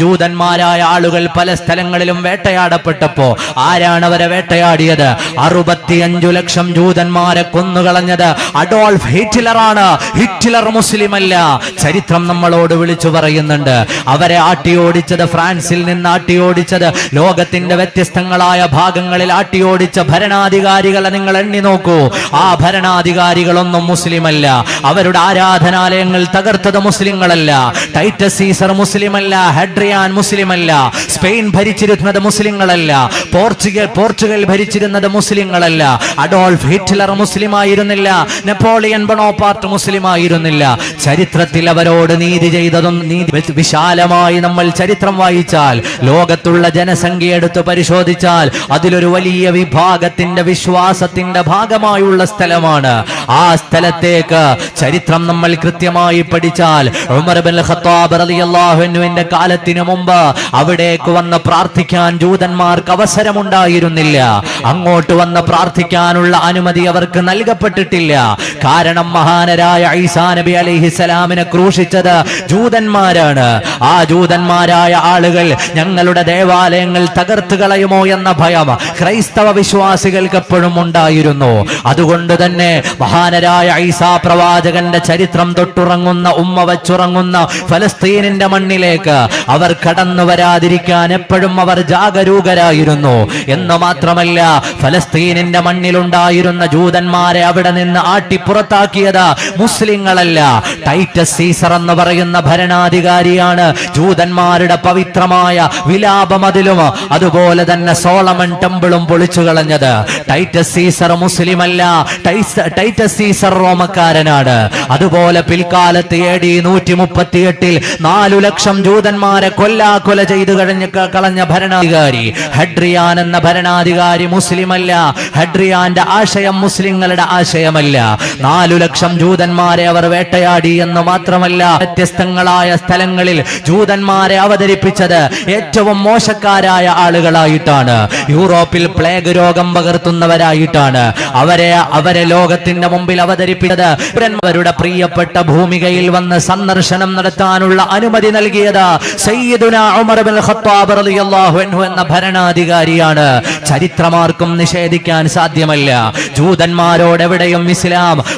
ജൂതന്മാരായ ആളുകൾ പല സ്ഥലങ്ങളിലും വേട്ടയാടപ്പെട്ടപ്പോ ആരാണ് അവരെ വേട്ടയാടിയത്? 65 ലക്ഷം ജൂതന്മാരെ കൊന്നുകളഞ്ഞത് അഡോൾഫ് ഹിറ്റ്ലറാണ്. ഹിറ്റ്ലർ മുസ്ലിം അല്ല. ചരിത്രം നമ്മളോട് വിളിച്ചു പറയുന്നുണ്ട്. അവരെ ആട്ടിയോടിച്ചത്, ഫ്രാൻസിൽ നിന്ന് ആട്ടിയോടിച്ചത്, ലോകത്തിന്റെ വ്യത്യസ്തങ്ങളായ ഭാഗങ്ങളിൽ ആട്ടിയോടിച്ച ഭരണാധികാരികളെ നിങ്ങൾ എണ്ണി നോക്കൂ. ആ ഭരണാധികാരികളൊന്നും മുസ്ലിമല്ല. അവരുടെ ആരാധനാലയങ്ങൾ തകർത്തത് മുസ്ലിങ്ങളല്ല. ടൈറ്റസ് സീസർ മുസ്ലിമല്ല. ഹെഡ്രിയാൻ മുസ്ലിമല്ല. സ്പെയിൻ ഭരിച്ചിരുന്നത് മുസ്ലിങ്ങളല്ല. പോർച്ചുഗൽ ഭരിച്ചിരുന്നത് മുസ്ലിങ്ങളല്ല. അഡോൾഫ് ഹിറ്റ്ലർ മുസ്ലിം ആയിരുന്നില്ല. നെപ്പോളിയൻ ബൊണോപാർട്ട് മുസ്ലിം ആയിരുന്നില്ല. ചരിത്രത്തിൽ അവരോട് നീതി ചെയ്തതും വിശാലമായി നമ്മൾ ചരിത്രം വായിച്ചാൽ, ലോകത്തുള്ള ജനസംഖ്യ എടുത്ത് പരിശോധിച്ചാൽ അതിലൊരു വലിയ വിഭാഗത്തിന്റെ വിശ്വാസത്തിന്റെ ഭാഗമായുള്ള സ്ഥലമാണ്. ആ സ്ഥലത്തേക്ക് ചരിത്രം നമ്മൾ കൃത്യമായി പഠിച്ചാൽ, ഉമർ ഇബ്നുൽ ഖത്താബ് റളിയല്ലാഹു അൻഹുവിന്റെ കാലത്തിനു മുമ്പ് അവിടേക്ക് വന്ന് പ്രാർത്ഥിക്കാൻ ജൂതന്മാർക്ക് അവസരമുണ്ടായിരുന്നില്ല. അങ്ങോട്ട് വന്ന് പ്രാർത്ഥിക്കാനുള്ള അനുമതി അവർക്ക് നൽകപ്പെട്ടിട്ടില്ല. കാരണം മഹാനരായ ഈസാ നബി അലൈഹിസ്സലാമിനെ ക്രൂശിച്ചത് ജൂതന്മാരാണ്. ആ ജൂതന്മാരായ ആളുകൾ ഞങ്ങളുടെ ദേവാലയങ്ങൾ തകർത്ത് കളയുമോ എന്ന ഭയം ക്രൈസ്തവ വിശ്വാസികൾക്ക് എപ്പോഴും ഉണ്ടായിരുന്നു. അതുകൊണ്ട് തന്നെ മഹാനരായ ഈസാ പ്രവാചകന്റെ ചരിത്രം തൊട്ടുറങ്ങുന്ന, ഉമ്മ വച്ചുറങ്ങുന്ന ഫലസ്തീനിന്റെ മണ്ണിലേക്ക് അവർ കടന്നു വരാതിരിക്കാൻ എപ്പോഴും അവർ ജാഗരൂകരായിരുന്നു. എന്ന് മാത്രമല്ല, ഫലസ്തീനിന്റെ മണ്ണിലുണ്ടായിരുന്ന ജൂതന്മാരെ അവിടെ നിന്ന് ആട്ടിപ്പുറത്താക്കിയത് മുസ്ലിങ്ങളല്ല, ടൈറ്റസ് സീസർ എന്ന് പറയുന്ന ഭരണാധികാരിയാണ്. ജൂതന്മാരുടെ പവിത്രമായ വിലാപമതിലും അതുപോലെ തന്നെ സോളമൻ ടെമ്പിളും പൊളിച്ചു കളഞ്ഞത്. ടൈറ്റസ് സീസർ മുസ്ലിമല്ല. ടൈറ്റസ് സീസർ റോമക്കാരനാണ്. അതുപോലെ പിൽക്കാലത്ത് AD 138 4 ലക്ഷം ജൂതന്മാരെ കൊല ചെയ്തു കളഞ്ഞ ഭരണാധികാരി ഹെഡ്രിയാൻ എന്ന ഭരണാധികാരി മുസ്ലിമല്ല. ഹെഡ്രിയാന്റെ ആശയം മുസ്ലിങ്ങളുടെ ആശയമല്ല. 4 ലക്ഷം ജൂതന്മാരെ അവർ വേട്ടയാടി എന്ന് മാത്രമല്ല, വ്യത്യസ്തങ്ങളായ സ്ഥലങ്ങളിൽ ജൂതന്മാരെ അവതരിപ്പിച്ചത് ഏറ്റവും മോശക്കാരായ ആളുകളായിട്ടാണ്. യൂറോപ്പിൽ പ്ലേഗ് രോഗം പകർത്തുന്നവരായിട്ടാണ് അവരെ ലോകത്തിന്റെ മുമ്പിൽ അവതരിപ്പിച്ചത്. അവരുടെ പ്രിയപ്പെട്ട ഭൂമികയിൽ വന്ന് സന്ദർശനം നടത്താനുള്ള അനുമതി നൽകിയത് സയ്യിദുനാ ഉമർ ഇബ്നുൽ ഖത്താബ് റളിയല്ലാഹു അൻഹു എന്ന ഭരണാധികാരിയാണ്. ചരിത്രമാർക്കും നിഷേധിക്കാൻ സാധ്യമല്ല. ജൂതന്മാരോടെവിടെയും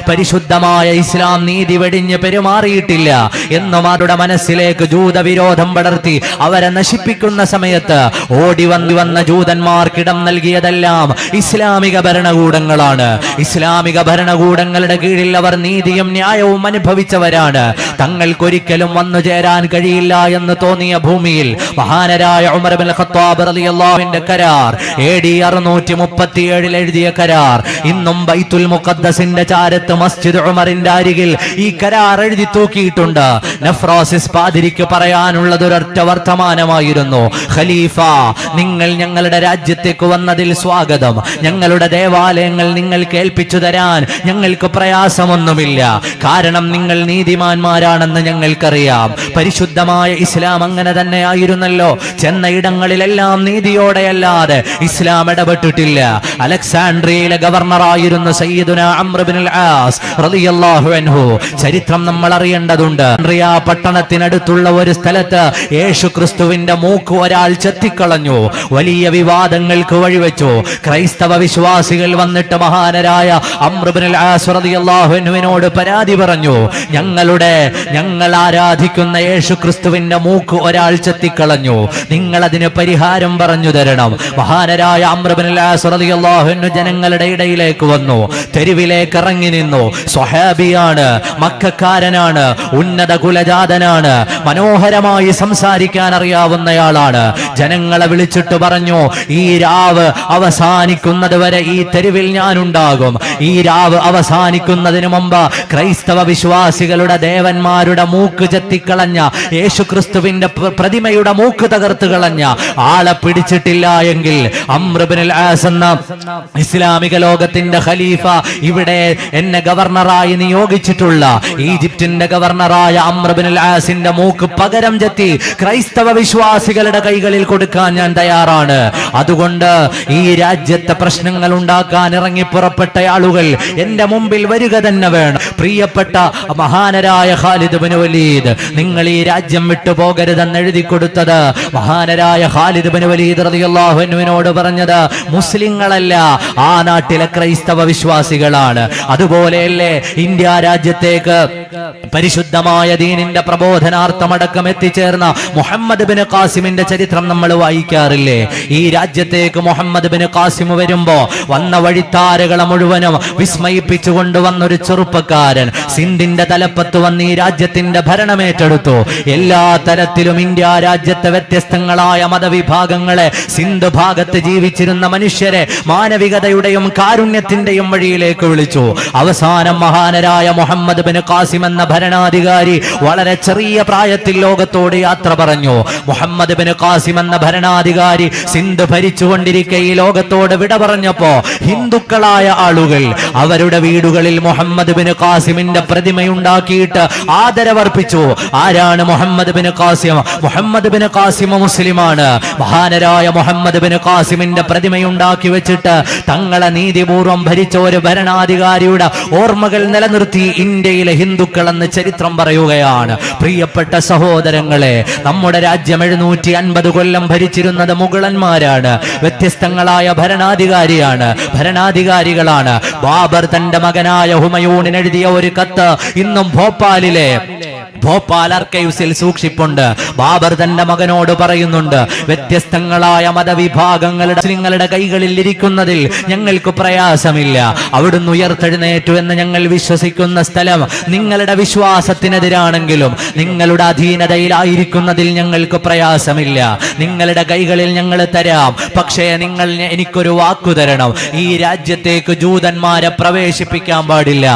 പരിശുദ്ധമായ ഇസ്ലാം നീതി വെടിഞ്ഞ് പെരുമാറിയിട്ടില്ല എന്നും അവരുടെ മനസ്സിലേക്ക് ജൂതവിരോധം പടർത്തി അവരെ നശിപ്പിക്കുന്ന സമയത്ത് ഓടി വന്ന ജൂതന്മാർക്കിടം നൽകിയതെല്ലാം ഇസ്ലാമിക ഭരണകൂടങ്ങളാണ്. ഇസ്ലാമിക ഭരണകൂടങ്ങളുടെ കീഴിൽ അവർ നീതിയും ന്യായവും അനുഭവിച്ചവരാണ്. തങ്ങൾക്കൊരിക്കലും വന്നു ചേരാൻ കഴിയില്ല എന്ന് തോന്നിയ ഭൂമിയിൽ മഹാനരായ ഉമർ ഇബ്നുൽ ഖത്താബ് റളിയല്ലാഹുവിന്റെ കരാർ, AD 637 എഴുതിയ കരാർ, ഇന്നും ബൈത്തുൽ മുഖദ്ദസിന്റെ ചാരത്ത് മസ്ജിദ് ഉമറിന്റെ അരികിൽ ഈ കരാർ എഴുതി തൂക്കിയിട്ടുണ്ട്. നഫ്രോസിസ് പാതിരിക്ക് പറയാനുള്ളത് ഒരൊറ്റ വർത്തമാനമായിരുന്നു: ഖലീഫ, നിങ്ങൾ ഞങ്ങളുടെ രാജ്യത്തേക്ക് വന്നതിൽ സ്വാഗതം. ഞങ്ങളുടെ ദേവാലയങ്ങൾ നിങ്ങൾ കേൾപ്പിച്ചു തരാൻ ഞങ്ങൾക്ക് പ്രയാസമൊന്നുമില്ല. കാരണം നിങ്ങൾ നീതിമാന്മാരാണെന്ന് ഞങ്ങൾക്കറിയാം. പരിശുദ്ധമായ ഇസ്ലാം അങ്ങനെ തന്നെ ആയിരുന്നല്ലോ. ചെന്ന ഇടങ്ങളിലെല്ലാം നീതിയോടെയല്ലാതെ ഇസ്ലാം ഇടപെട്ടിട്ടില്ല. അലക്സാൻഡ്രിയയിലെ ഗവർണറായിരുന്ന സയ്യിദുനാ അംർ ഇബ്നുൽ ആസ് റളിയല്ലാഹു അൻഹു ചരിത്രം നമ്മൾ അറിയേണ്ടതുണ്ട്. ആൻഡ്രിയ പട്ടണത്തിനടുത്തുള്ള ഒരു സ്ഥലത്ത് യേശുക്രിസ്തുവിന്റെ മൂക്ക് ഒരാൾ ചെത്തിക്കളഞ്ഞു. വലിയ വിവാദങ്ങൾക്ക് വഴിവെച്ചു. ക്രൈസ്തവ വിശ്വാസികൾ വന്നിട്ട് മഹാനരായ അംർ ഇബ്നുൽ ആസ് റളിയല്ലാഹു അൻഹുവിനോട് പരാതി പറഞ്ഞു: ഞങ്ങൾ ആരാധിക്കുന്ന യേശുക്രിസ്തുവിന്റെ മൂക്ക് ഒരാൾ ചെത്തിക്കളഞ്ഞു, നിങ്ങൾ അതിന് പരിഹാരം പറഞ്ഞു തരണം. മഹാനരായ അംർ ഇബ്നുൽ ആസ് റളിയല്ലാഹു അൻഹു ജനങ്ങളുടെ ഇടയിലേക്ക് വന്നു. തെരുവിലേക്ക് ഇറങ്ങി നിന്നു. സ്വഹാബിയാണ്, മക്കക്കാരനാണ്, ഉന്നത കുലജാതനാണ്, മനോഹരമായി സംസാരിക്കാൻ അറിയാവുന്നയാളാണ്. ജനങ്ങളെ വിളിച്ചിട്ട് പറഞ്ഞു: ഈ രാവ് അവസാനിക്കുന്നത് വരെ ഈ തെരുവിൽ ഞാനുണ്ടാകും. ഈ രാവ് അവസാനിക്കുന്നതിന് മുമ്പ് ക്രൈസ്തവ വിശ്വാസികളുടെ ദേവന്മാരുടെ മൂക്ക് ചെത്തിക്കളഞ്ഞ, യേശുക്രിസ്തുവിന്റെ പ്രതിമയുടെ മൂക്ക് തകർത്ത് കളഞ്ഞ ആളെ പിടിച്ചിട്ടില്ല എങ്കിൽ അംർ ഇബ്നുൽ ആസ് എന്ന ഇസ്ലാമിക ലോകത്തിന്റെ ഖലീഫ, ഇവിടെ എന്നെ ഗവർണറായി നിയോഗിച്ചിട്ടുള്ള ഈജിപ്തിന്റെ ഗവർണറായ അംർ ഇബ്നുൽ ആസിന്റെ മൂക്ക് പകരം ചെത്തി ക്രൈസ്തവ വിശ്വാസികളുടെ കൈകളിൽ കൊടുക്കാൻ ഞാൻ തയ്യാറാണ്. അതുകൊണ്ട് ഈ രാജ്യത്തെ പ്രശ്നങ്ങൾ ഉണ്ടാക്കാൻ ഇറങ്ങി പുറപ്പെട്ട ആളുകൾ എന്റെ മുമ്പിൽ വരിക തന്നെ വേണം. പ്രിയപ്പെട്ട മഹാനരായ ഖാലിദ് ഇബ്നു വലീദ്, നിങ്ങൾ ഈ രാജ്യം വിട്ടു പോകരുത്. പോകരുതെന്ന് എഴുതി കൊടുത്തത്, മഹാനരായ ഖാലിദ് ബിൻ വലീദ് റളിയല്ലാഹു അൻഹുവിനോട് പറഞ്ഞത് മുസ്ലിങ്ങളല്ല, ആ നാട്ടിലെ ക്രൈസ്തവ വിശ്വാസികളാണ്. അതുപോലെയല്ലേ ഇന്ത്യ രാജ്യത്തേക്ക് പരിശുദ്ധമായ ദീനിന്റെ പ്രബോധനാർത്ഥമടക്കം എത്തിച്ചേർന്ന മുഹമ്മദ് ബിൻ ഖാസിമിന്റെ ചരിത്രം നമ്മൾ വായിക്കാറില്ലേ? ഈ രാജ്യത്തേക്ക് മുഹമ്മദ് ബിൻ ഖാസിം വരുമ്പോ വന്ന വഴിത്താരകളെ മുഴുവനും വിസ്മയിപ്പിച്ചു കൊണ്ടുവന്നൊരു ചെറുപ്പക്കാരൻ സിന്ധിന്റെ തലപ്പത്ത് വന്ന് ഈ രാജ്യത്തിന്റെ ഭരണമേറ്റെടുത്തു. എല്ലാ തരത്തിലും ഇന്ത്യ രാജ്യത്തെ വ്യത്യസ്തങ്ങളായ മതവിഭാഗങ്ങളെ, സിന്ധ് ഭാഗത്ത് ജീവിച്ചിരുന്ന മനുഷ്യരെ മാനവികതയുടെയും കാരുണ്യത്തിന്റെയും വഴിയിലേക്ക് വിളിച്ചു. അവസാനം മഹാനരായ മുഹമ്മദ് ബിൻ ഖാസിം എന്ന ഭരണാധികാരി വളരെ ചെറിയ പ്രായത്തിൽ ലോകത്തോട് യാത്ര പറഞ്ഞു. മുഹമ്മദ് ബിൻ ഖാസിം എന്ന ഭരണാധികാരി സിന്ധ് ഭരിച്ചുകൊണ്ടിരിക്കെ ഈ ലോകത്തോട് വിട പറഞ്ഞപ്പോ ഹിന്ദുക്കളായ ആളുകൾ അവരുടെ വീടുകളിൽ മുഹമ്മദ് ബിൻ ഖാസിമിന്റെ പ്രതിമയുണ്ടാക്കിയിട്ട് ആദരവർപ്പിച്ചു. ആരാണ് Muhammad bin Qasim? Muhammad bin Qasim മുസ്ലിമാണ്. മഹാനരായ മുഹമ്മദ് ബിൻ ഖാസിമിന്റെ പ്രതിമയുണ്ടാക്കി വെച്ചിട്ട് തങ്ങളെ നീതിപൂർവം ഭരിച്ച ഒരു ഭരണാധികാരിയുടെ ഓർമ്മകൾ നിലനിർത്തി ഇന്ത്യയിലെ ഹിന്ദുക്കൾ എന്ന് ചരിത്രം പറയുകയാണ്. പ്രിയപ്പെട്ട സഹോദരങ്ങളെ, നമ്മുടെ രാജ്യം 750 കൊല്ലം ഭരിച്ചിരുന്നത് മുഗളന്മാരാണ്. വ്യത്യസ്തങ്ങളായ ഭരണാധികാരികളാണ്. ബാബർ തന്റെ മകനായ ഹുമയൂണിന് എഴുതിയ ഒരു കത്ത് ഇന്നും ഭോപ്പാൽ ആർക്കൈവ്സിൽ സൂക്ഷിപ്പുണ്ട്. ബാബർ തന്റെ മകനോട് പറയുന്നുണ്ട്, വ്യത്യസ്തങ്ങളായ മതവിഭാഗങ്ങളുടെ നിങ്ങളുടെ കൈകളിൽ ഇരിക്കുന്നതിൽ ഞങ്ങൾക്ക് പ്രയാസമില്ല. അവിടുന്ന് ഉയർത്തെഴുന്നേറ്റു എന്ന് ഞങ്ങൾ വിശ്വസിക്കുന്ന സ്ഥലം നിങ്ങളുടെ വിശ്വാസത്തിനെതിരാണെങ്കിലും നിങ്ങളുടെ അധീനതയിലായിരിക്കുന്നതിൽ ഞങ്ങൾക്ക് പ്രയാസമില്ല. നിങ്ങളുടെ കൈകളിൽ ഞങ്ങൾ തരാം. പക്ഷേ നിങ്ങൾ എനിക്കൊരു വാക്കു തരണം. ഈ രാജ്യത്തേക്ക് ജൂതന്മാരെ പ്രവേശിപ്പിക്കാൻ പാടില്ല.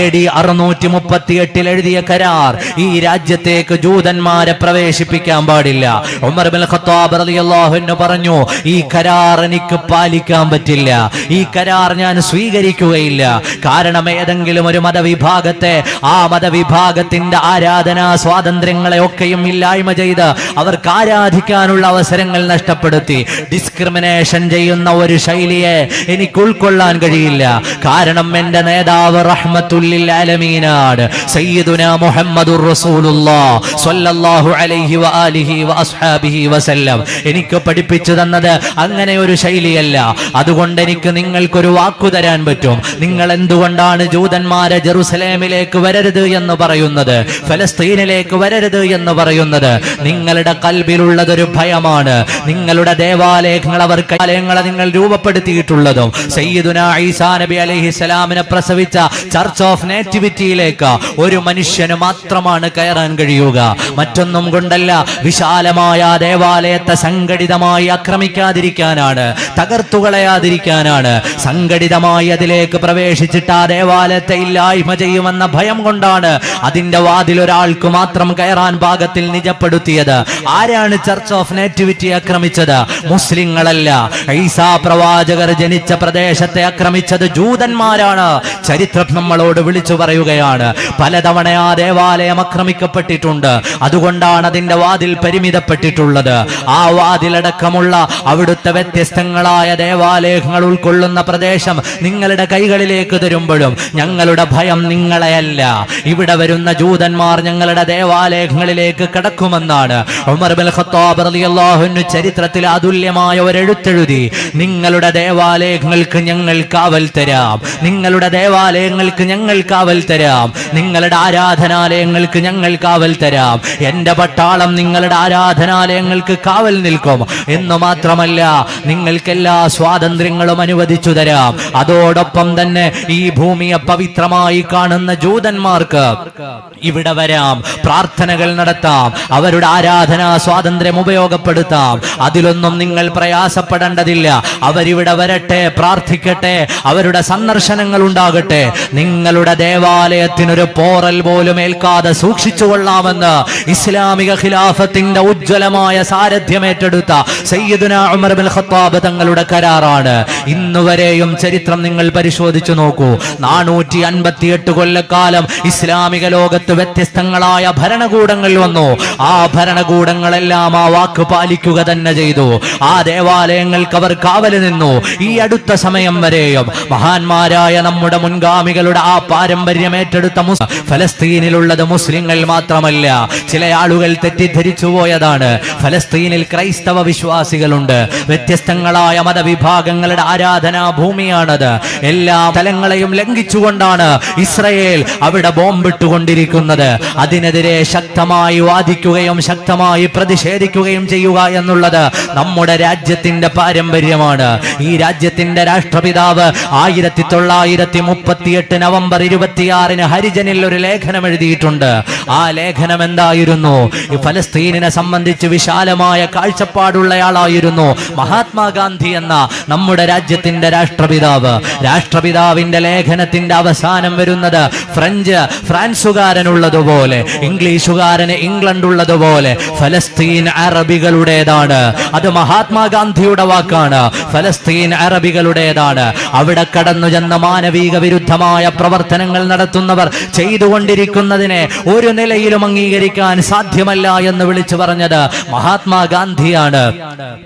AD 638 എഴുതിയ കരാർ, ഈ രാജ്യത്തേക്ക് ജൂതന്മാരെ പ്രവേശിപ്പിക്കാൻ പാടില്ല. ഉമർ ബിൻ ഖത്താബ് റളിയല്ലാഹു അൻഹു പറഞ്ഞു, ഈ കരാർ എനിക്ക് പാലിക്കാൻ പറ്റില്ല, ഈ കരാർ ഞാൻ സ്വീകരിക്കുകയില്ല. കാരണം ഏതെങ്കിലും ഒരു മതവിഭാഗത്തെ, ആ മതവിഭാഗത്തിന്റെ ആരാധനാ സ്വാതന്ത്ര്യങ്ങളെ ഒക്കെയും ഇല്ലായ്മ ചെയ്ത് അവർക്ക് ആരാധിക്കാനുള്ള അവസരങ്ങൾ നഷ്ടപ്പെടുത്തി ഡിസ്ക്രിമിനേഷൻ ചെയ്യുന്ന ഒരു ശൈലിയെ എനിക്ക് ഉൾക്കൊള്ളാൻ കഴിയില്ല. കാരണം എന്റെ നേതാവ് റഹ്മത്തുൽ ലിൽ ആലമീനാണ്, സയ്യിദുനാ മുഹമ്മദുർ റസൂലുള്ളാഹ് സ്വല്ലല്ലാഹു അലൈഹി വആലിഹി വഅസ്ഹാബിഹി വസല്ലം എനിക്ക് പഠിപ്പിച്ചു തന്നത് അങ്ങനെ ഒരു ശൈലിയല്ല. അതുകൊണ്ട് എനിക്ക് നിങ്ങൾക്കൊരു വാക്കു തരാൻ പറ്റും. നിങ്ങൾ എന്തുകൊണ്ടാണ് ജൂതന്മാരെ ജെറുസലേമിലേക്ക് വരരുത് എന്ന് പറയുന്നത്, ഫലസ്തീനിലേക്ക് വരരുത് എന്ന് പറയുന്നത്? നിങ്ങളുടെ കൽബിലുള്ളതൊരു ഭയമാണ്. നിങ്ങളുടെ ദേവാലയങ്ങളെ നിങ്ങൾ രൂപപ്പെടുത്തിയിട്ടുള്ളതും സയ്യിദുനാ ഈസാ നബി അലൈഹിസ്സലാമിനെ പ്രസവിച്ച ചർച്ച് ഓഫ് നേറ്റിവിറ്റിയിലേക്ക് ഒരു മനുഷ്യന് മാത്രമാണ് കയറാൻ കഴിയുക. മറ്റൊന്നും കൊണ്ടല്ല, വിശാലമായ ദേവാലയത്തെ സംഘടിതമായി ആക്രമിക്കാതിരിക്കാനാണ്, തകർത്തുകളയാതിരിക്കാനാണ്. സംഘടിതമായി അതിലേക്ക് പ്രവേശിച്ചിട്ട് ആ ദേവാലയത്തെ ഇല്ലായ്മ ചെയ്യുമെന്ന ഭയം കൊണ്ടാണ് അതിന്റെ വാതിൽ ഒരാൾക്ക് മാത്രം കയറാൻ പാകത്തിൽ നിജപ്പെടുത്തിയത്. ആരാണ് ചർച്ച് ഓഫ് നേറ്റിവിറ്റി ആക്രമിച്ചത്? മുസ്ലിങ്ങളല്ല. ഈസാ പ്രവാചകർ ജനിച്ച പ്രദേശത്തെ ആക്രമിച്ചത് ജൂതന്മാരാണ്. ചരിത്രം നമ്മളോട് വിളിച്ചു പറയുകയാണ്. പലതവണ ആ ദേവാലയം ആക്രമിക്കപ്പെട്ടിട്ടുണ്ട്. അതുകൊണ്ടാണ് അതിന്റെ വാതിൽ പരിമിതപ്പെട്ടിട്ടുള്ളത്. ആ വാതിലടക്കമുള്ള അവിടുത്തെ വ്യത്യസ്തങ്ങളായ ദേവാലയങ്ങൾ ഉൾക്കൊള്ളുന്ന പ്രദേശം നിങ്ങളുടെ കൈകളിലേക്ക് തരുമ്പോഴും ഞങ്ങളുടെ ഭയം നിങ്ങളെയല്ല, ഇവിടെ വരുന്ന ജൂതന്മാർ ഞങ്ങളുടെ ദേവാലയങ്ങളിലേക്ക് കടക്കുമെന്നാണ്. ഉമർ ബിൻ ഖത്താബ് റളിയല്ലാഹു അൻഹു ചരിത്രത്തിൽ അതുല്യമായ ഒരു എഴുത്തെഴുതി, നിങ്ങളുടെ ദേവാലയങ്ങൾക്ക് ഞങ്ങൾ കാവൽ തരാം, നിങ്ങളുടെ ദേവാലയങ്ങൾക്ക് ഞങ്ങൾ കാവൽ തരാം, നിങ്ങളുടെ ആരാധനാലയങ്ങൾക്ക് ഞങ്ങൾ കാവൽ തരാം, എന്റെ പട്ടാളം നിങ്ങളുടെ ആരാധനാലയങ്ങൾക്ക് കാവൽ നിൽക്കും എന്ന് മാത്രമല്ല നിങ്ങൾക്കെല്ലാ സ്വാതന്ത്ര്യങ്ങളും അനുവദിച്ചു തരാം. അതോടൊപ്പം തന്നെ ഈ ഭൂമിയെ പവിത്രമായി കാണുന്ന ജൂതന്മാർക്ക് ഇവിടെ വരാം, പ്രാർത്ഥനകൾ നടത്താം, അവരുടെ ആരാധനാ സ്വാതന്ത്ര്യം ഉപയോഗപ്പെടുത്താം. അതിലൊന്നും നിങ്ങൾ പ്രയാസപ്പെടേണ്ടതില്ല. അവരിവിടെ വരട്ടെ, പ്രാർത്ഥിക്കട്ടെ, അവരുടെ സന്ദർശനങ്ങൾ ഉണ്ടാകട്ടെ. നിങ്ങളുടെ ദേവാലയത്തിനൊരു പോറൽ പോലും ഏൽക്കാതെ സൂക്ഷിച്ചു കൊള്ളാമെന്ന് ഇസ്ലാമിക ഖിലാഫത്തിന്റെ ഉജ്ജ്വലമായ സാരഥ്യമേറ്റെടുത്ത സയ്യിദുനാ ഉമർ ബിൻ ഖത്താബ് തങ്ങളുടെ കരാറാണ്. ഇന്നുവരെയും ചരിത്രം നിങ്ങൾ പരിശോധിച്ചു നോക്കൂ. 458 കൊല്ലക്കാലം ഇസ്ലാമിക ലോകത്ത് വ്യത്യസ്തങ്ങളായ ഭരണകൂടങ്ങൾ വന്നു. ആ ഭരണകൂടങ്ങളെല്ലാം ആ വാക്ക് പാലിക്കുക തന്നെ ചെയ്തു. ആ ദേവാലയങ്ങൾക്ക് അവർ കാവല് നിന്നു. ഈ അടുത്ത സമയം വരെയും മഹാന്മാരായ നമ്മുടെ മുൻഗാമികളുടെ ആ പാരമ്പര്യം ഏറ്റെടുത്ത ഫലസ്തീനിലുള്ളത് മുസ്ലിം മുസ്ലിങ്ങൾ മാത്രമല്ല, ചില ആളുകൾ തെറ്റിദ്ധരിച്ചു പോയതാണ്. ഫലസ്തീനിൽ ക്രൈസ്തവ വിശ്വാസികളുണ്ട്. വ്യത്യസ്തങ്ങളായ മതവിഭാഗങ്ങളുടെ ആരാധനാ ഭൂമിയാണത്. എല്ലാ തലങ്ങളെയും ലംഘിച്ചുകൊണ്ടാണ് ഇസ്രയേൽ അവിടെ ബോംബിട്ടുകൊണ്ടിരിക്കുന്നത്. അതിനെതിരെ ശക്തമായി വാദിക്കുകയും ശക്തമായി പ്രതിഷേധിക്കുകയും ചെയ്യുക എന്നുള്ളത് നമ്മുടെ രാജ്യത്തിന്റെ പാരമ്പര്യമാണ്. ഈ രാജ്യത്തിന്റെ രാഷ്ട്രപിതാവ് 1938 നവംബർ 26 ഹരിജനിൽ ഒരു ലേഖനം എഴുതിയിട്ടുണ്ട്. ആ ലേഖനം എന്തായിരുന്നു? ഫലസ്തീനിനെ സംബന്ധിച്ച് വിശാലമായ കാഴ്ചപ്പാടുള്ളയാളായിരുന്നു മഹാത്മാഗാന്ധി എന്ന നമ്മുടെ രാജ്യത്തിന്റെ രാഷ്ട്രപിതാവ്. രാഷ്ട്രപിതാവിന്റെ ലേഖനത്തിന്റെ അവസാനം വരുന്നത് ഫ്രാൻസുകാരനുള്ളതുപോലെ, ഇംഗ്ലീഷുകാരന് ഇംഗ്ലണ്ട് ഉള്ളതുപോലെ ഫലസ്തീൻ അറബികളുടേതാണ്. അത് മഹാത്മാഗാന്ധിയുടെ വാക്കാണ്. ഫലസ്തീൻ അറബികളുടേതാണ്. അവിടെ കടന്നു ചെന്ന മാനവിക വിരുദ്ധമായ പ്രവർത്തനങ്ങൾ നടത്തുന്നവർ ചെയ്തുകൊണ്ടിരിക്കുന്നതിനെ ഒരു നിലയിലും അംഗീകരിക്കാൻ സാധ്യമല്ല എന്ന് വിളിച്ചു പറഞ്ഞത് മഹാത്മാഗാന്ധിയാണ്.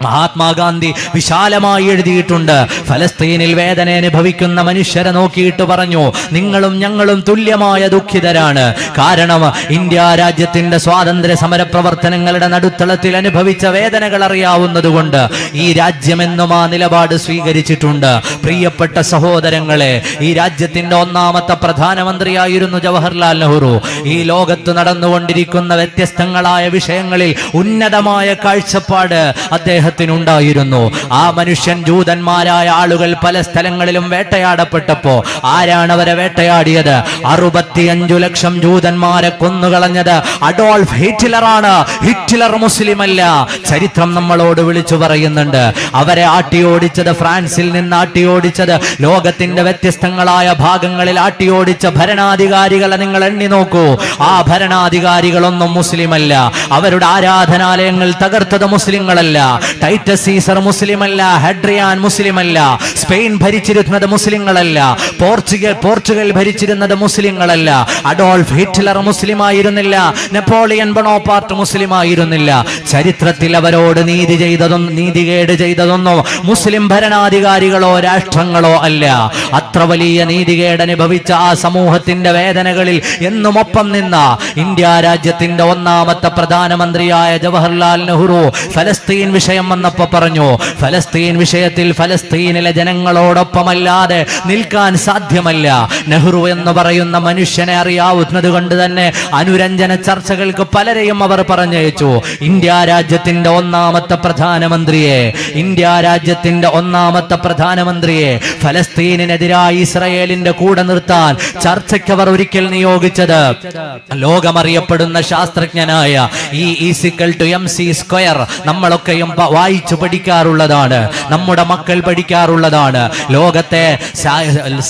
മഹാത്മാഗാന്ധി വിശാലമായി എഴുതിയിട്ടുണ്ട്. ഫലസ്തീനിൽ വേദന അനുഭവിക്കുന്ന മനുഷ്യരെ നോക്കിയിട്ട് പറഞ്ഞു, നിങ്ങളും ഞങ്ങളും തുല്യമായ ദുഃഖിതരാണ്. കാരണം ഇന്ത്യ രാജ്യത്തിന്റെ സ്വാതന്ത്ര്യ സമര പ്രവർത്തനങ്ങളുടെ നടുത്തളത്തിൽ അനുഭവിച്ച വേദനകൾ അറിയാവുന്നതുകൊണ്ട് ഈ രാജ്യമെന്നും ആ നിലപാട് സ്വീകരിച്ചിട്ടുണ്ട്. പ്രിയപ്പെട്ട സഹോദരങ്ങളെ, ഈ രാജ്യത്തിന്റെ ഒന്നാമത്തെ പ്രധാനമന്ത്രിയായിരുന്നു ജവഹർലാൽ നെഹ്റു. ഈ ലോകത്ത് നടന്നുകൊണ്ടിരിക്കുന്ന വ്യത്യസ്തങ്ങളായ വിഷയങ്ങളിൽ ഉന്നതമായ കാഴ്ചപ്പാട് അദ്ദേഹത്തിനുണ്ടായിരുന്നു. ആ മനുഷ്യൻ ജൂതന്മാരായ ആളുകൾ പല സ്ഥലങ്ങളിലും വേട്ടയാടപ്പെട്ടപ്പോ ആരാണ് അവരെ വേട്ടയാടിയത്? 65 ലക്ഷം ജൂതന്മാരെ കൊന്നുകളഞ്ഞത് അഡോൾഫ് ഹിറ്റ്ലറാണ്. ഹിറ്റ്ലർ മുസ്ലിമല്ല. ചരിത്രം നമ്മളോട് വിളിച്ചു പറയുന്നുണ്ട്. അവരെ ആട്ടിയോടിച്ചത്, ഫ്രാൻസിൽ നിന്ന് ആട്ടിയോടിച്ചത്, ലോകത്തിന്റെ വ്യത്യസ്തങ്ങളായ ഭാഗങ്ങളിൽ ആട്ടിയോടിച്ച ഭരണാധികാരികളെ നിങ്ങൾ എണ്ണി നോക്കൂ. ആ ഭരണാധികാരികളൊന്നും മുസ്ലിമല്ല. അവരുടെ ആരാധനാലയങ്ങൾ തകർത്തത് മുസ്ലിങ്ങളല്ല. ടൈറ്റസ് സീസർ മുസ്ലിമല്ല. ഹെഡ്രിയാൻ മുസ്ലിമല്ല. സ്പെയിൻ ഭരിച്ചിരുന്നത് മുസ്ലിങ്ങളല്ല. പോർച്ചുഗൽ ഭരിച്ചിരുന്നത് മുസ്ലിങ്ങളല്ല. അഡോൾഫ് ഹിറ്റ്ലർ മുസ്ലിം ആയിരുന്നില്ല. നെപ്പോളിയൻ ബൊണോപാർട്ട് മുസ്ലിം ആയിരുന്നില്ല. ചരിത്രത്തിൽ അവരോട് നീതികേട് ചെയ്തതൊന്നും മുസ്ലിം ഭരണാധികാരികളോ രാഷ്ട്രങ്ങളോ അല്ല. അത്ര വലിയ നീതികേട് അനുഭവിച്ച ആ സമൂഹത്തിന്റെ വേദനകളിൽ എന്നും ഒപ്പം നിന്ന ഇന്ത്യ രാജ്യത്തിന്റെ ഒന്നാമത്തെ പ്രധാനമന്ത്രിയായ ജവഹർലാൽ നെഹ്റു ഫലസ്തീൻ വിഷയം വന്നപ്പോ പറഞ്ഞു, ഫലസ്തീൻ വിഷയത്തിൽ ഫലസ്തീനിലെ ജനങ്ങളോടൊപ്പമല്ലാതെ നിൽക്കാൻ സാധ്യമല്ല. നെഹ്റു എന്ന് പറയുന്ന മനുഷ്യനെ അറിയാവുന്നത് കൊണ്ട് തന്നെ അനുരഞ്ജന ചർച്ചകൾക്ക് പലരെയും അവർ പറഞ്ഞയച്ചു. ഇന്ത്യ രാജ്യത്തിന്റെ ഒന്നാമത്തെ പ്രധാനമന്ത്രിയെ ഫലസ്തീനെതിരായി ഇസ്രയേലിന്റെ കൂടെ നിർത്താൻ ചർച്ചയ്ക്ക് അവർ ഒരിക്കൽ നിയോഗിച്ചത് ലോകമറിയപ്പെടുന്ന ശാസ്ത്രജ്ഞനായ E=mc². നമ്മളൊക്കെയും വായിച്ചു പഠിക്കാറുള്ളതാണ്. നമ്മുടെ മക്കൾ പഠിക്കാറുള്ളതാണ്. ലോകത്തെ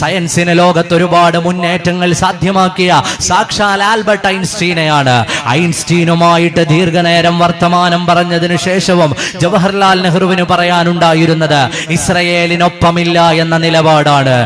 സയൻസിന് ലോകത്ത് ഒരുപാട് മുന്നേറ്റങ്ങൾ സാധ്യമാക്കിയ സാക്ഷാൽ ആൽബർട്ട് ഐൻസ്റ്റീനെയാണ്. ഐൻസ്റ്റീനുമായിട്ട് ദീർഘനേരം വർത്തമാനം പറഞ്ഞതിനു ശേഷവും ജവഹർലാൽ നെഹ്റുവിന് പറയാനുണ്ടായിരുന്നത് ഇസ്രയേലിനൊപ്പമില്ല എന്ന നിലപാടാണ്.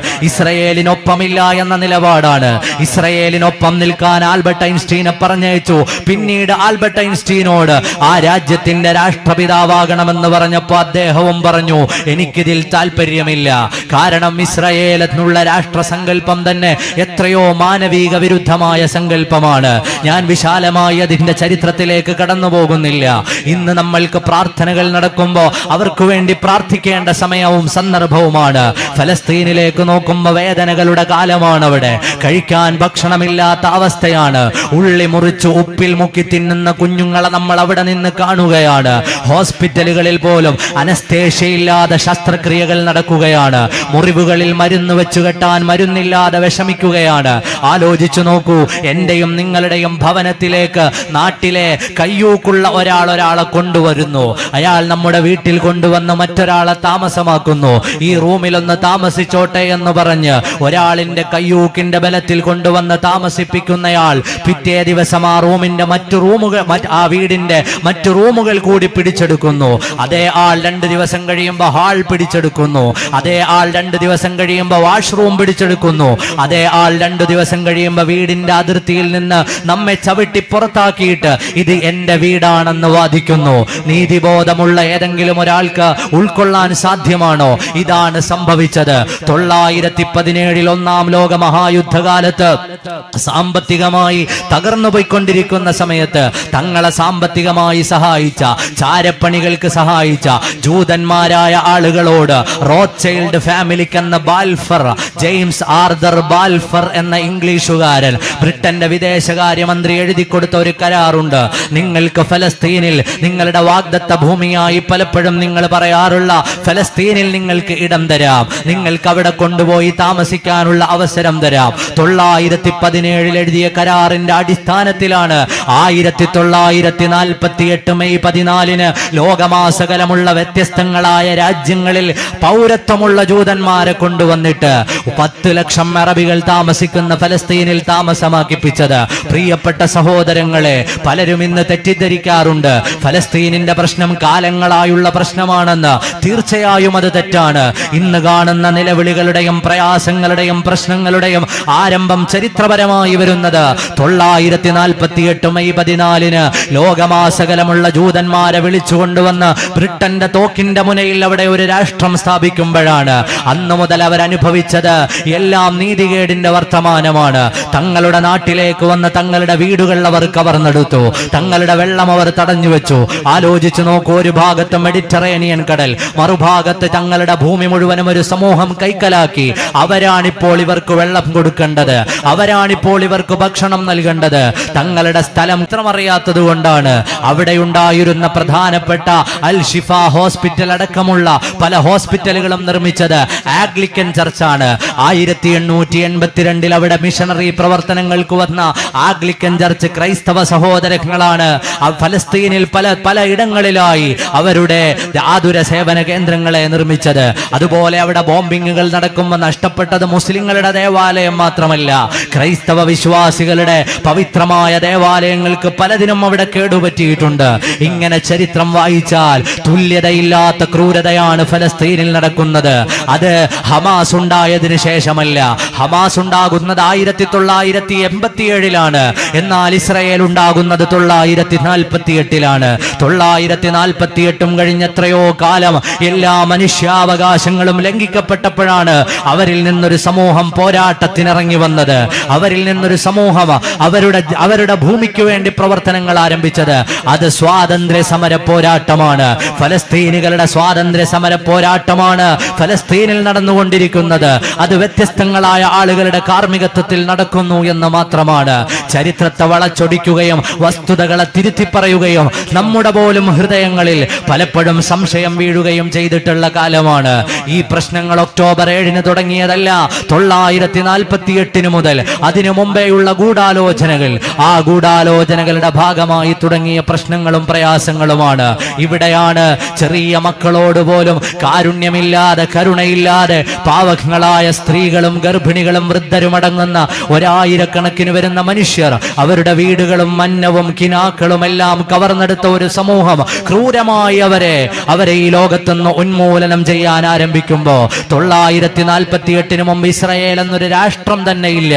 ഇസ്രയേലിനൊപ്പം നിൽക്കാൻ ആൽബർട്ട് ഐൻസ്റ്റീനെ പറഞ്ഞയച്ചു. പിന്നീട് ആൽബർട്ട് ഐൻസ്റ്റീനോട് ആ രാജ്യത്തിന്റെ രാഷ്ട്രപിതാവാകണമെന്ന് പറഞ്ഞപ്പോ അദ്ദേഹവും പറഞ്ഞു, എനിക്കിതിൽ താല്പര്യമില്ല. കാരണം ഇസ്രയേൽ എന്നുള്ള രാഷ്ട്രസങ്കല്പം തന്നെ എത്രയോ മാനവിക വിരുദ്ധമായ സങ്കല്പമാണ്. ഞാൻ വിശാലമായി അതിന്റെ ചരിത്രത്തിലേക്ക് കടന്നു പോകുന്നില്ല. ഇന്ന് നമ്മൾക്ക് പ്രാർത്ഥനകൾ നടക്കുമ്പോൾ അവർക്ക് വേണ്ടി പ്രാർത്ഥിക്കേണ്ട സമയവും സന്ദർഭവുമാണ്. ഫലസ്തീനിലേക്ക് നോക്കുമ്പോൾ വേദനകളുടെ കാലമാണ്. അവിടെ കഴിക്കാൻ ഭക്ഷണമില്ലാത്ത അവസ്ഥയാണ്. ഉള്ളി മുറിച്ച് ഉപ്പിൽ മുക്കി തിന്നുന്ന കുഞ്ഞുങ്ങളെ നമ്മൾ അവിടെ നിന്ന് കാണുകയാണ്. ഹോസ്പിറ്റലുകളിൽ പോലും അനസ്തേഷ്യയില്ലാതെ ശസ്ത്രക്രിയകൾ നടക്കുകയാണ്. മുറിവുകളിൽ മരുന്ന് വെച്ചു കെട്ടാൻ മരുന്നില്ലാതെ വിഷമിക്കുകയാണ്. ആലോചിച്ചു നോക്കൂ, എന്റെയും നിങ്ങളുടെയും ഭവനത്തിലേക്ക് നാട്ടിലെ കയ്യൂക്കുള്ള ഒരാളെ കൊണ്ടുവരുന്നു. അയാൾ നമ്മുടെ വീട്ടിൽ കൊണ്ടുവന്ന് മറ്റൊരാളെ താമസമാക്കുന്നു. ഈ റൂമിലൊന്ന് താമസിച്ചോട്ടെ എന്ന് പറഞ്ഞ് ഒരാളിന്റെ കയ്യൂക്കിന്റെ ബലത്തിൽ കൊണ്ടുവന്ന് താമസിപ്പിക്കുന്നയാൾ പിറ്റേ ദിവസം ആ റൂമിന്റെ വീടിന്റെ മറ്റു റൂമുകൾ കൂടി പിടിച്ചെടുക്കുന്നു. അതേ ആൾ 2 ദിവസം കഴിയുമ്പോൾ ഹാൾ പിടിച്ചെടുക്കുന്നു. അതേ ആൾ 2 ദിവസം കഴിയുമ്പോൾ വാഷ്റൂം പിടിച്ചെടുക്കുന്നു. അതേ ആൾ 2 ദിവസം കഴിയുമ്പോൾ വീടിന്റെ അതിർത്തിയിൽ നിന്ന് നമ്മെ ചവിട്ടി പുറത്താക്കിയിട്ട് ഇത് എന്റെ വീടാണെന്ന് വാദിക്കുന്നു. നീതിബോധമുള്ള ഏതെങ്കിലും ഒരാൾക്ക് ഉൾക്കൊള്ളാൻ സാധ്യമാണോ? ഇതാണ് സംഭവിച്ചത്. 917 1-ാം ലോക മഹായുദ്ധകാലത്ത് സാമ്പത്തികമായി തകർന്നു പോയിക്കൊണ്ടിരിക്കുന്ന സമയത്ത് തങ്ങളെ സാമ്പത്തികമായി സഹായിച്ച, ചാരപ്പണികൾക്ക് സഹായിച്ച ജൂതന്മാരായ ആളുകളോട് റോത്ത്ചൈൽഡ് ഫാമിലിക്കെന്ന ബാൽഫർ, ജെയിംസ് ആർതർ ബാൽഫർ എന്ന ഇംഗ്ലീഷുകാരൻ, ബ്രിട്ടന്റെ വിദേശകാര്യമന്ത്രി എഴുതി കൊടുത്ത ഒരു കരാറുണ്ട്. നിങ്ങൾക്ക് ഫലസ്തീനിൽ നിങ്ങളുടെ വാഗ്ദത്ത ഭൂമിയായി പലപ്പോഴും നിങ്ങൾ പറയാറുള്ള ഫലസ്തീനിൽ നിങ്ങൾക്ക് ഇടം തരാം, നിങ്ങൾക്ക് അവിടെ കൊണ്ടുപോയി താമസിക്കാനുള്ള അവസരം തരാം. 917 എഴുതിയ കരാറിന്റെ അടിസ്ഥാനത്തിലാണ് 1948 മെയ് 14 ലോകമാസകലമുള്ള വ്യത്യസ്തങ്ങളായ രാജ്യങ്ങളിൽ പൗരത്വമുള്ള ജൂതന്മാരെ കൊണ്ടുവന്നിട്ട് 10 ലക്ഷം അറബികൾ താമസിക്കുന്ന ഫലസ്തീനിൽ താമസമാക്കിപ്പിച്ചത്. പ്രിയപ്പെട്ട സഹോദരങ്ങളെ, പലരും ഇന്ന് തെറ്റിദ്ധരിക്കാറുണ്ട് ഫലസ്തീനിന്റെ പ്രശ്നം കാലങ്ങളായുള്ള പ്രശ്നമാണെന്ന്. തീർച്ചയായും അത് തെറ്റാണ്. ഇന്ന് കാണുന്ന നിലവിളികളുടെയും പ്രയാസങ്ങളുടെയും പ്രശ്നങ്ങളുടെയും ആരംഭം ചരിത്രപരമായി വരുന്നത് 948 മെയ് 14 ലോകമാസകലമുള്ള ജൂതന്മാരെ വിളിച്ചുകൊണ്ടുവന്ന് ബ്രിട്ടന്റെ തോക്കിന്റെ മുനയിൽ അവിടെ ഒരു രാഷ്ട്രം സ്ഥാപിക്കുമ്പോഴാണ്. അന്നു മുതൽ അവരനുഭവിച്ചത് എല്ലാം നീതികേടിന്റെ വർത്തമാനമാണ്. തങ്ങളുടെ നാട്ടിലേക്ക് വന്ന് തങ്ങളുടെ വീടുകൾ അവർ കവർന്നെടുത്തു, തങ്ങളുടെ വെള്ളം അവർ തടഞ്ഞു വെച്ചു. ആലോചിച്ചു നോക്കൂ, ഒരു ഭാഗത്ത് മെഡിറ്ററേനിയൻ കടൽ, മറുഭാഗത്ത് തങ്ങളുടെ ഭൂമി മുഴുവനും ഒരു സമൂഹം കൈക്കലാക്കി. അവരാണിപ്പോൾ ഇവർക്ക് വെള്ളം കൊടുക്കേണ്ടത്, അവരാണിപ്പോൾ ഇവർക്ക് ഭക്ഷണം നൽകേണ്ടത്. തങ്ങളുടെ സ്ഥലം അറിയാത്തത് കൊണ്ടാണ് അവിടെ ഉണ്ടായിരുന്ന പ്രധാനപ്പെട്ട അൽ ഷിഫ ഹോസ്പിറ്റൽ അടക്കമുള്ള പല ഹോസ്പിറ്റലുകളും നിർമ്മിച്ചത് ആംഗ്ലിക്കൻ ചർച്ചാണ്. 1882 അവിടെ മിഷണറി പ്രവർത്തനങ്ങൾക്ക് വന്ന ആംഗ്ലിക്കൻ ചർച്ച് ക്രൈസ്തവ സഹോദരങ്ങളാണ് ഫലസ്തീനിൽ പല ഇടങ്ങളിലായി അവരുടെ ആതുര സേവന കേന്ദ്രങ്ങളെ നിർമ്മിച്ചത്. അതുപോലെ അവിടെ ബോംബിങ്ങുകൾ നടക്കുമ്പോൾ നഷ്ടപ്പെട്ടത് മുസ്ലിങ്ങളുടെ ദേവാലയം മാത്രമല്ല, ക്രൈസ്തവ വിശ്വാസികളുടെ പവിത്രമായ ദേവാലയങ്ങൾക്ക് പലതിനും അവിടെ കേടുപറ്റിയിട്ടുണ്ട്. ഇങ്ങനെ ചരിത്രം വായിച്ചാൽ തുല്യതയില്ലാത്ത ക്രൂരതയാണ് ഫലസ്തീനിൽ നടക്കുന്നത്. അത് ഹമാസ് ഉണ്ടായതിനു ശേഷമല്ല. ഹമാസ് ഉണ്ടാകുന്നത് 1987 എന്നാൽ ഇസ്രായേൽ ഉണ്ടാകുന്നത് 948 948 കഴിഞ്ഞ എത്രയോ കാലം എല്ലാ മനുഷ്യാവകാശങ്ങളും ലംഘിക്കപ്പെട്ടപ്പോഴാണ് അവരിൽ നിന്നൊരു സമൂഹം പോരാട്ടത്തിനിറങ്ങി വന്നത്. അവരിൽ നിന്നൊരു സമൂഹം അവരുടെ ഭൂമിക്ക് വേണ്ടി പ്രവർത്തനങ്ങൾ ആരംഭിച്ചത്. അത് സ്വാതന്ത്ര്യ സമര പോരാട്ടമാണ്. ഫലസ്തീനികളുടെ സ്വാതന്ത്ര്യ സമര പോരാട്ടമാണ് ഫലസ്തീനിൽ നടന്നുകൊണ്ടിരിക്കുന്നത്. അത് വ്യത്യസ്തങ്ങളായ ആളുകളുടെ കാർമ്മികത്വത്തിൽ നടക്കുന്നു എന്ന് മാത്രമാണ്. ചരിത്രത്തെ വളച്ചൊടിക്കുകയും വസ്തുതകളെ തിരുത്തി പറയുകയും നമ്മുടെ പോലും ഹൃദയങ്ങളിൽ പലപ്പോഴും സംശയം വീഴുകയും ചെയ്തിട്ടുള്ള കാലമാണ്. ഈ പ്രശ്നങ്ങൾ ഒക്ടോബർ 7 തുടങ്ങിയതല്ല, 948 മുതൽ അതിനു മുമ്പേയുള്ള ഗൂഢാലോചനകൾ, ആ ഗൂഢാലോചനകളുടെ ഭാഗമായി തുടങ്ങിയ പ്രശ്നങ്ങളും പ്രയാസങ്ങളുമാണ്. ഇവിടെയാണ് ചെറിയ മക്കളോട് പോലും കാരുണ്യമില്ലാതെ, കരുണയില്ലാതെ പാവങ്ങളായ സ്ത്രീകളും ഗർഭിണികളും വൃദ്ധരും അടങ്ങുന്ന 1000കണക്കിന് വരുന്ന മനുഷ്യർ അവരുടെ വീടുകളും മന്നവും കിനാക്കളും എല്ലാം കവർന്നെടുത്ത ഒരു സമൂഹം ക്രൂരമായി അവരെ ഈ ലോകത്തുനിന്ന് ഉന്മൂലനം ചെയ്യാൻ ആരംഭിക്കുമ്പോ 948 മുമ്പ് ഇസ്രായേൽ എന്നൊരു രാഷ്ട്രം തന്നെ ഇല്ല.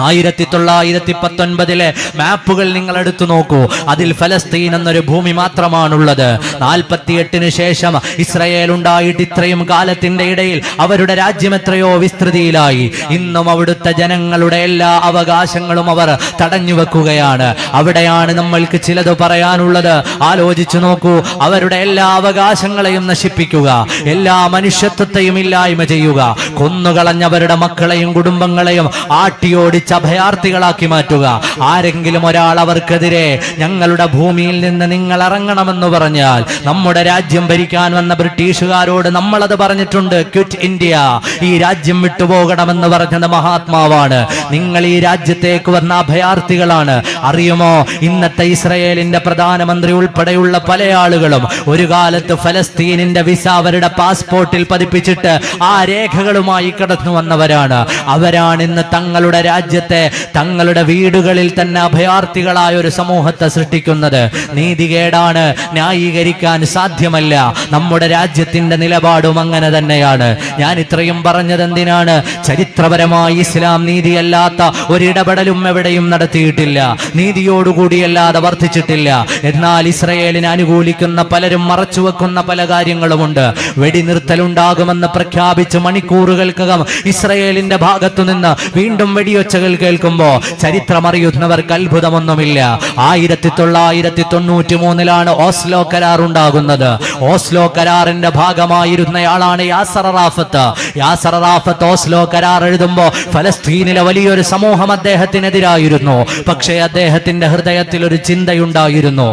1919 മാപ്പുകൾ നിങ്ങൾ എടുത്തു നോക്കൂ, അതിൽ ഫലസ്തീൻ എന്നൊരു ഭൂമി മാത്രമാണുള്ളത്. 48 ശേഷം ഇസ്രായേൽ ഉണ്ടായിട്ട് ഇത്രയും കാലത്തിന്റെ ഇടയിൽ അവരുടെ രാജ്യം എത്രയോ വിസ്തൃതിയിലായി. ഇന്നും അവിടുത്തെ ജനങ്ങളുടെ എല്ലാ അവകാശങ്ങളും അവർ തടഞ്ഞു വെക്കുകയാണ്. അവിടെയാണ് നമ്മൾക്ക് ചിലത് പറയാനുള്ളത്. ആലോചിച്ചു നോക്കൂ, അവരുടെ എല്ലാ അവകാശങ്ങളെയും നശിപ്പിക്കുക, എല്ലാ മനുഷ്യത്വത്തെയും ഇല്ലായ്മ ചെയ്യുക, കൊന്നുകളഞ്ഞവരുടെ മക്കളെയും കുടുംബങ്ങളെയും ആട്ടിയോടിച്ച് അഭയാർത്ഥികളാക്കി മാറ്റുക. ആരെങ്കിലും ഒരാൾ അവർക്കെതിരെ ഞങ്ങളുടെ ഭൂമിയിൽ നിന്ന് നിങ്ങൾ ഇറങ്ങണമെന്ന് പറഞ്ഞാൽ, നമ്മുടെ രാജ്യം ഭരിക്കാൻ വന്ന ബ്രിട്ടീഷുകാരോട് നമ്മളത് പറഞ്ഞിട്ടുണ്ട്, ക്വിറ്റ് ഇന്ത്യ, ഈ രാജ്യം വിട്ടുപോകണമെന്ന് പറഞ്ഞത് മഹാത്മാവാണ്. നിങ്ങൾ ഈ രാജ്യത്തേക്ക് വന്ന അഭയാർത്ഥികളാണ്. അറിയുമോ, ഇന്നത്തെ ഇസ്രായേലിന്റെ പ്രധാനമന്ത്രി ഉൾപ്പെടെയുള്ള പല ആളുകളും ഒരു കാലത്ത് ഫലസ്തീനിന്റെ വിസ അവരുടെ പാസ്പോർട്ടിൽ പതിപ്പിച്ചിട്ട് ആ രേഖകളുമായി കടന്നു വന്നവരാണ്. അവരാണ് ഇന്ന് തങ്ങളുടെ രാജ്യത്തെ തങ്ങളുടെ വീടുകളിൽ തന്നെ അഭയാർത്ഥികളായ ഒരു സമൂഹത്തെ സൃഷ്ടിക്കുന്നത്. നീതികേടാണ്, ന്യായീകരിക്കാൻ സാധ്യമല്ല. നമ്മുടെ രാജ്യത്തിന്റെ നിലപാടും അങ്ങനെ തന്നെയാണ്. ഞാൻ ഇത്രയും പറഞ്ഞത് എന്തിനാണ്? ചരിത്രപരമായി ഇസ്ലാം നീതിയല്ലാത്ത ഒരിടപെടലും എവിടെയും നടത്തിയിട്ടില്ല, നീതിയോടുകൂടിയല്ലാതെ വർദ്ധിച്ചിട്ടില്ല. എന്നാൽ ഇസ്രായേലിനെ അനുകൂലിക്കുന്ന പലരും മറച്ചുവെക്കുന്ന പല കാര്യങ്ങളുമുണ്ട്. വെടിനിർത്തലുണ്ടാകുമെന്ന് പ്രഖ്യാപിച്ച് മണിക്കൂറുകൾക്കകം ഇസ്രായേലിന്റെ ഭാഗത്തുനിന്ന് വീണ്ടും വെടിയൊച്ചകൾ കേൾക്കുമ്പോ ചരിത്രമറിയുന്നവർക്ക് അത്ഭുതമൊന്നുമില്ല. 1993 ഓസ്ലോ കരാർ ഉണ്ടാകുന്നത്. ഓസ്ലോ കരാറിന്റെ ഭാഗമായിരുന്നയാളാണ് യാസർ അറാഫത്ത്. യാസർ അറാഫത്ത് ഓസ്ലോ കരാർ എഴുതുമ്പോ ഫലസ്തീനിലെ വലിയൊരു സമൂഹം അദ്ദേഹത്തിനെതിരായിരുന്നു. പക്ഷേ അദ്ദേഹത്തിന്റെ ഹൃദയത്തിൽ ഒരു ചിന്തയുണ്ടായിരുന്നു.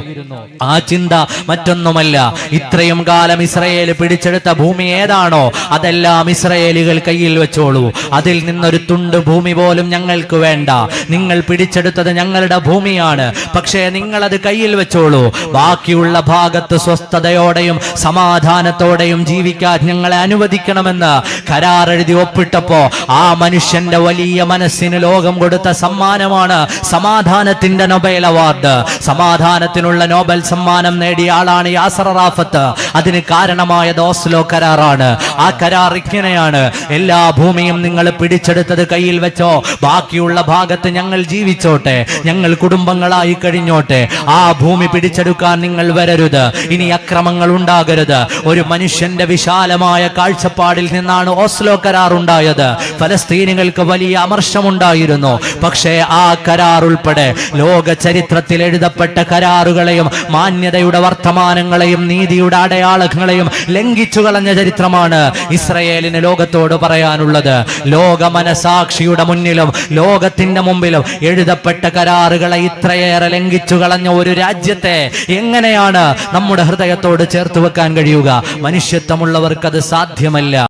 ആ ചിന്ത മറ്റൊന്നുമല്ല, ഇത്രയും കാലം ഇസ്രയേൽ പിടിച്ചെടുത്ത ഭൂമി ഏതാണോ അതെല്ലാം ഇസ്രയേലികൾ കയ്യിൽ വെച്ചോളൂ. അതിൽ നിന്നൊരു തുണ്ട് ഭൂമി പോലും ഞങ്ങൾക്ക് വേണ്ട. നിങ്ങൾ പിടിച്ചെടുത്തത് ഞങ്ങളുടെ ഭൂമിയാണ്, പക്ഷേ നിങ്ങളത് കയ്യിൽ വെച്ചോളൂ. ബാക്കിയുള്ള ഭാഗത്ത് സ്വസ്ഥതയോടെയും സമാധാനത്തോടെയും ജീവിക്കാൻ ഞങ്ങളെ അനുവദിക്കണമെന്ന് കരാർ എഴുതി ഒപ്പിട്ടപ്പോ ആ മനുഷ്യന്റെ വലിയ മനസ്സിന് ലോകം കൊടുത്ത സമ്മാനമാണ് സമാധാനത്തിന്റെ നൊബേൽ അവാർഡ്. സമാധാനത്തിനുള്ള നോബൽ സമ്മാനം നേടിയ ആളാണ് യാസർ അറാഫത്ത്. അതിന് കാരണമായത് ഓസ്ലോ കരാറാണ്. ആ കരാർ ഇങ്ങനെയാണ്: എല്ലാ ഭൂമിയും നിങ്ങൾ പിടിച്ചെടുത്തത് കയ്യിൽ വെച്ചോ, ബാക്കിയുള്ള ഭാഗത്ത് ഞങ്ങൾ ജീവിച്ചോട്ടെ, ഞങ്ങൾ കുടുംബങ്ങളായി കഴിഞ്ഞോട്ടെ. ആ ഭൂമി പിടിച്ചെടുക്കാൻ നിങ്ങൾ വരരുത്, ഇനി അക്രമങ്ങൾ ഉണ്ടാകരുത്. ഒരു മനുഷ്യന്റെ വിശാലമായ കാഴ്ചപ്പാടിൽ നിന്നാണ് ഓസ്ലോ കരാർ ഉണ്ടായത്. ഫലസ്തീനികൾക്ക് വലിയ അമർഷമുണ്ടായിരുന്നു. പക്ഷേ ആ കരാർ ഉൾപ്പെടെ ലോക ചരിത്രത്തിൽ എഴുതപ്പെട്ട കരാറുകളെയും മാന്യതയുടെ വർത്തമാനങ്ങളെയും നീതിയുടെ അടയാളങ്ങളെയും ലംഘിച്ചു കളഞ്ഞ ചരിത്രമാണ് ഇസ്രയേലിന് ലോകത്തോട് പറയാനുള്ളത്. ലോക മനസാക്ഷിയുടെ മുന്നിലും ലോകത്തിന്റെ മുമ്പിലും എഴുതപ്പെട്ട കരാറുകളെ ഇത്രയേറെ ലംഘിച്ചു കളഞ്ഞ ഒരു രാജ്യത്തെ എങ്ങനെയാണ് നമ്മുടെ ഹൃദയത്തോട് ചേർത്ത് വെക്കാൻ കഴിയുക? മനുഷ്യത്വമുള്ളവർക്ക് അത് സാധ്യമല്ല.